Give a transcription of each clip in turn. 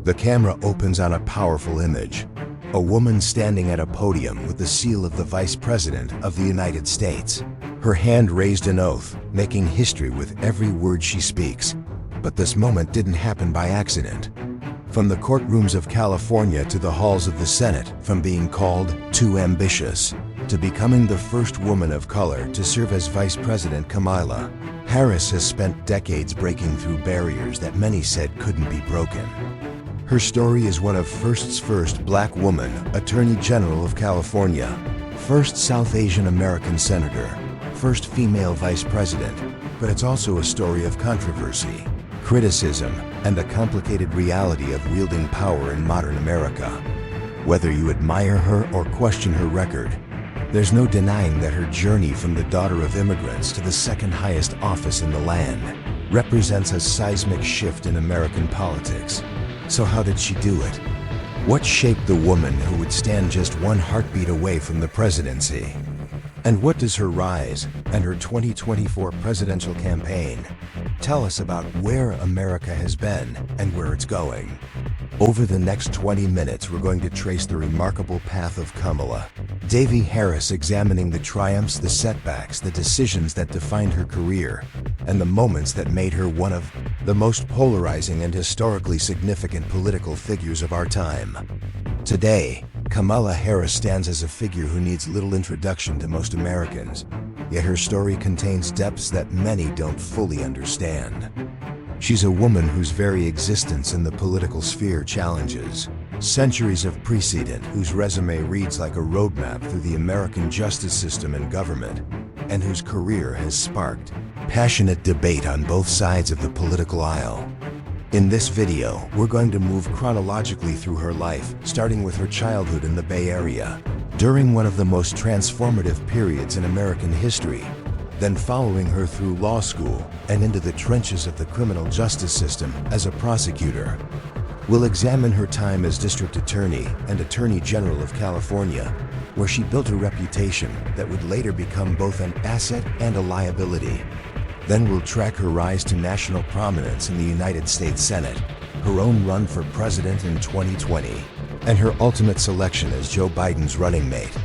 The camera opens on a powerful image. A woman standing at a podium with the seal of the Vice President of the United States. Her hand raised an oath, making history with every word she speaks. But this moment didn't happen by accident. From the courtrooms of California to the halls of the Senate, from being called too ambitious to becoming the first woman of color to serve as Vice President, Kamala Harris has spent decades breaking through barriers that many said couldn't be broken. Her story is one of first Black woman, Attorney General of California, first South Asian American Senator, first female Vice President, but it's also a story of controversy, criticism, and the complicated reality of wielding power in modern America. Whether you admire her or question her record, there's no denying that her journey from the daughter of immigrants to the second highest office in the land represents a seismic shift in American politics. So how did she do it? What shaped the woman who would stand just one heartbeat away from the presidency? And what does her rise and her 2024 presidential campaign tell us about where America has been and where it's going? Over the next 20 minutes, we're going to trace the remarkable path of Kamala Harris, examining the triumphs, the setbacks, the decisions that defined her career, and the moments that made her one of the most polarizing and historically significant political figures of our time. Today, Kamala Harris stands as a figure who needs little introduction to most Americans, yet her story contains depths that many don't fully understand. She's a woman whose very existence in the political sphere challenges centuries of precedent, whose resume reads like a roadmap through the American justice system and government, and whose career has sparked passionate debate on both sides of the political aisle. In this video, we're going to move chronologically through her life, starting with her childhood in the Bay Area, during one of the most transformative periods in American history, then following her through law school and into the trenches of the criminal justice system as a prosecutor. We'll examine her time as District Attorney and Attorney General of California, where she built a reputation that would later become both an asset and a liability. Then we'll track her rise to national prominence in the United States Senate, her own run for president in 2020, and her ultimate selection as Joe Biden's running mate.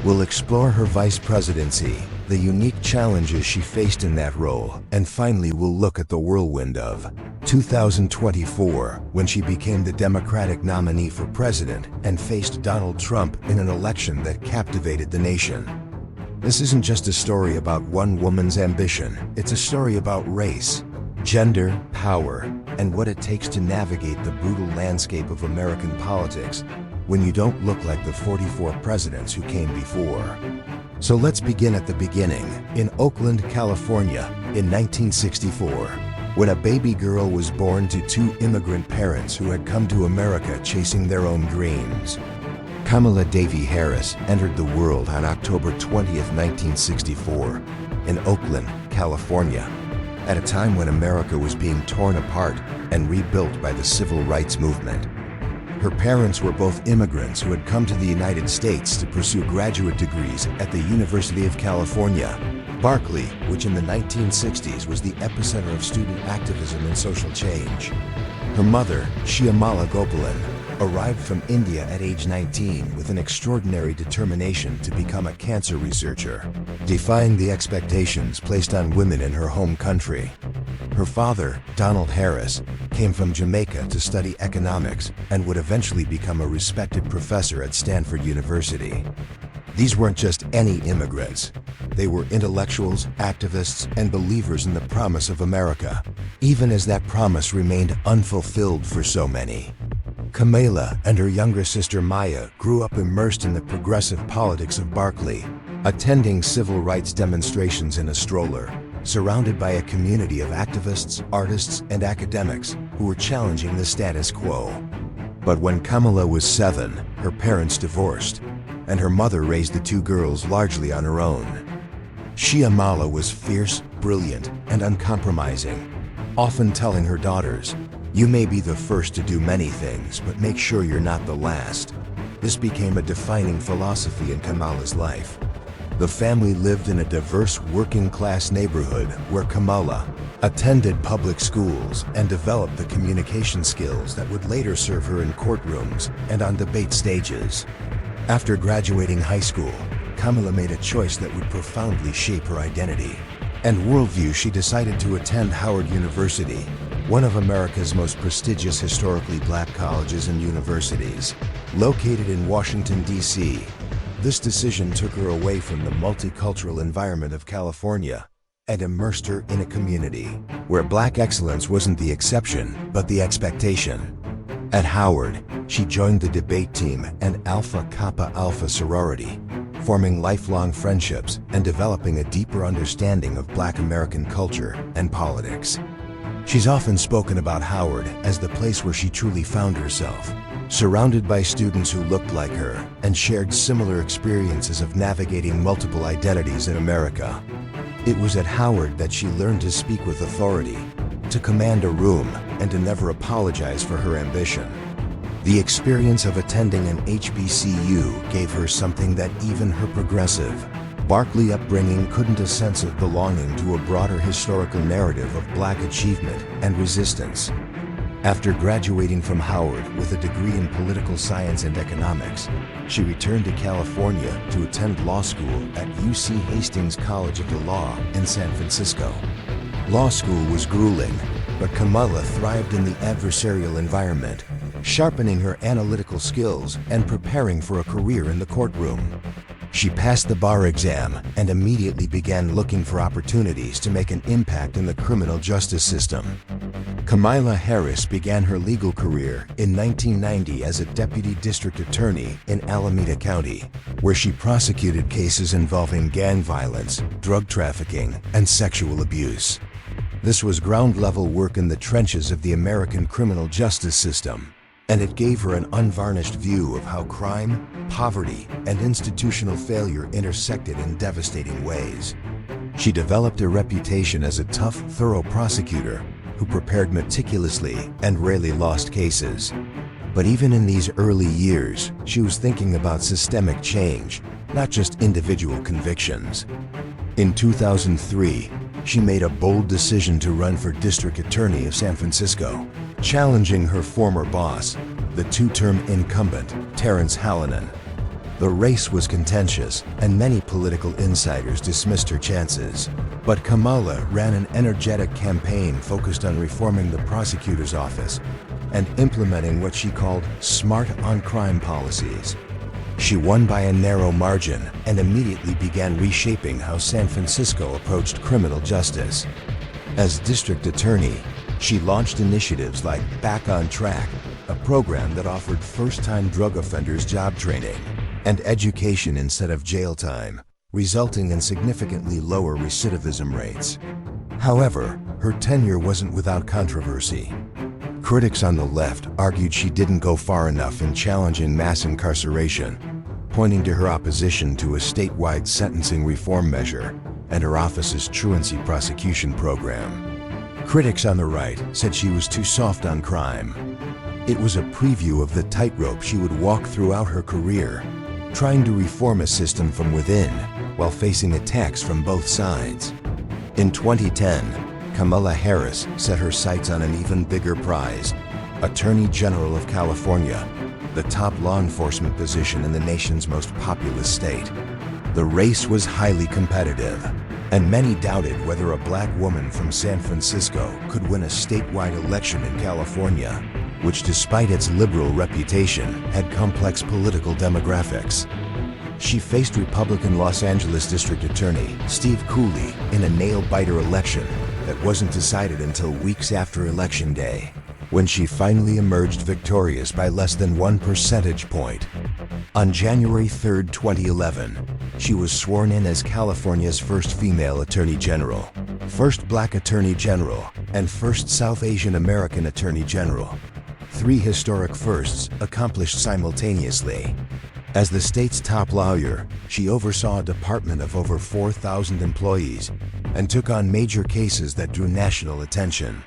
We'll explore her vice presidency, the unique challenges she faced in that role, and finally we'll look at the whirlwind of 2024, when she became the Democratic nominee for president and faced Donald Trump in an election that captivated the nation. This isn't just a story about one woman's ambition, it's a story about race, gender, power, and what it takes to navigate the brutal landscape of American politics when you don't look like the 44 presidents who came before. So let's begin at the beginning, in Oakland, California, in 1964, when a baby girl was born to two immigrant parents who had come to America chasing their own dreams. Kamala Harris entered the world on October 20th, 1964, in Oakland, California, at a time when America was being torn apart and rebuilt by the civil rights movement. Her parents were both immigrants who had come to the United States to pursue graduate degrees at the University of California, Berkeley, which in the 1960s was the epicenter of student activism and social change. Her mother, Shyamala Gopalan, arrived from India at age 19 with an extraordinary determination to become a cancer researcher, defying the expectations placed on women in her home country. Her father, Donald Harris, came from Jamaica to study economics and would eventually become a respected professor at Stanford University. These weren't just any immigrants. They were intellectuals, activists, and believers in the promise of America, even as that promise remained unfulfilled for so many. Kamala and her younger sister Maya grew up immersed in the progressive politics of Berkeley, attending civil rights demonstrations in a stroller, surrounded by a community of activists, artists, and academics who were challenging the status quo. But when Kamala was 7, her parents divorced, and her mother raised the two girls largely on her own. Shyamala was fierce, brilliant, and uncompromising, often telling her daughters, "You may be the first to do many things, but make sure you're not the last." This became a defining philosophy in Kamala's life. The family lived in a diverse working-class neighborhood where Kamala, attended public schools, and developed the communication skills that would later serve her in courtrooms and on debate stages. After graduating high school, Kamala made a choice that would profoundly shape her identity and worldview. She decided to attend Howard University, one of America's most prestigious historically black colleges and universities, located in Washington, D.C. This decision took her away from the multicultural environment of California and immersed her in a community where black excellence wasn't the exception, but the expectation. At Howard, she joined the debate team and Alpha Kappa Alpha sorority, forming lifelong friendships and developing a deeper understanding of Black American culture and politics. She's often spoken about Howard as the place where she truly found herself, surrounded by students who looked like her and shared similar experiences of navigating multiple identities in America. It was at Howard that she learned to speak with authority, to command a room, and to never apologize for her ambition. The experience of attending an HBCU gave her something that even her progressive, Berkeley upbringing couldn't: a sense of belonging to a broader historical narrative of Black achievement and resistance. After graduating from Howard with a degree in political science and economics, she returned to California to attend law school at UC Hastings College of the Law in San Francisco. Law school was grueling, but Kamala thrived in the adversarial environment, sharpening her analytical skills and preparing for a career in the courtroom. She passed the bar exam and immediately began looking for opportunities to make an impact in the criminal justice system. Kamala Harris began her legal career in 1990 as a deputy district attorney in Alameda County, where she prosecuted cases involving gang violence, drug trafficking, and sexual abuse. This was ground-level work in the trenches of the American criminal justice system, and it gave her an unvarnished view of how crime, poverty, and institutional failure intersected in devastating ways. She developed a reputation as a tough, thorough prosecutor who prepared meticulously and rarely lost cases. But even in these early years, she was thinking about systemic change, not just individual convictions. In 2003, she made a bold decision to run for district attorney of San Francisco, challenging her former boss, the two-term incumbent, Terrence Hallinan. The race was contentious, and many political insiders dismissed her chances. But Kamala ran an energetic campaign focused on reforming the prosecutor's office and implementing what she called smart on-crime policies. She won by a narrow margin and immediately began reshaping how San Francisco approached criminal justice. As district attorney, she launched initiatives like Back on Track, a program that offered first-time drug offenders job training and education instead of jail time, resulting in significantly lower recidivism rates. However, her tenure wasn't without controversy. Critics on the left argued she didn't go far enough in challenging mass incarceration, pointing to her opposition to a statewide sentencing reform measure and her office's truancy prosecution program. Critics on the right said she was too soft on crime. It was a preview of the tightrope she would walk throughout her career, trying to reform a system from within while facing attacks from both sides. In 2010, Kamala Harris set her sights on an even bigger prize: Attorney General of California, the top law enforcement position in the nation's most populous state. The race was highly competitive, and many doubted whether a Black woman from San Francisco could win a statewide election in California, which, despite its liberal reputation, had complex political demographics. She faced Republican Los Angeles District Attorney Steve Cooley in a nail-biter election that wasn't decided until weeks after Election Day, when she finally emerged victorious by less than 1 percentage point. On January 3, 2011, she was sworn in as California's first female Attorney General, first Black Attorney General, and first South Asian American Attorney General. 3 historic firsts accomplished simultaneously. As the state's top lawyer, she oversaw a department of over 4,000 employees and took on major cases that drew national attention.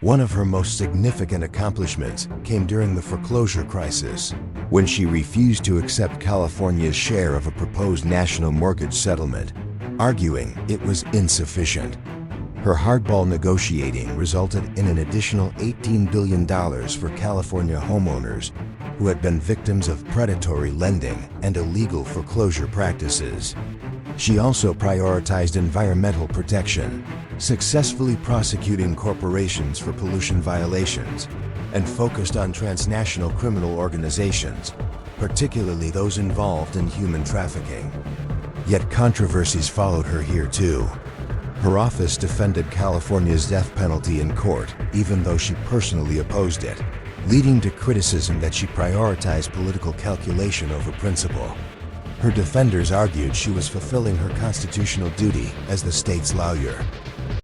One of her most significant accomplishments came during the foreclosure crisis, when she refused to accept California's share of a proposed national mortgage settlement, arguing it was insufficient. Her hardball negotiating resulted in an additional $18 billion for California homeowners who had been victims of predatory lending and illegal foreclosure practices. She also prioritized environmental protection, successfully prosecuting corporations for pollution violations, and focused on transnational criminal organizations, particularly those involved in human trafficking. Yet controversies followed her here too. Her office defended California's death penalty in court, even though she personally opposed it, leading to criticism that she prioritized political calculation over principle. Her defenders argued she was fulfilling her constitutional duty as the state's lawyer.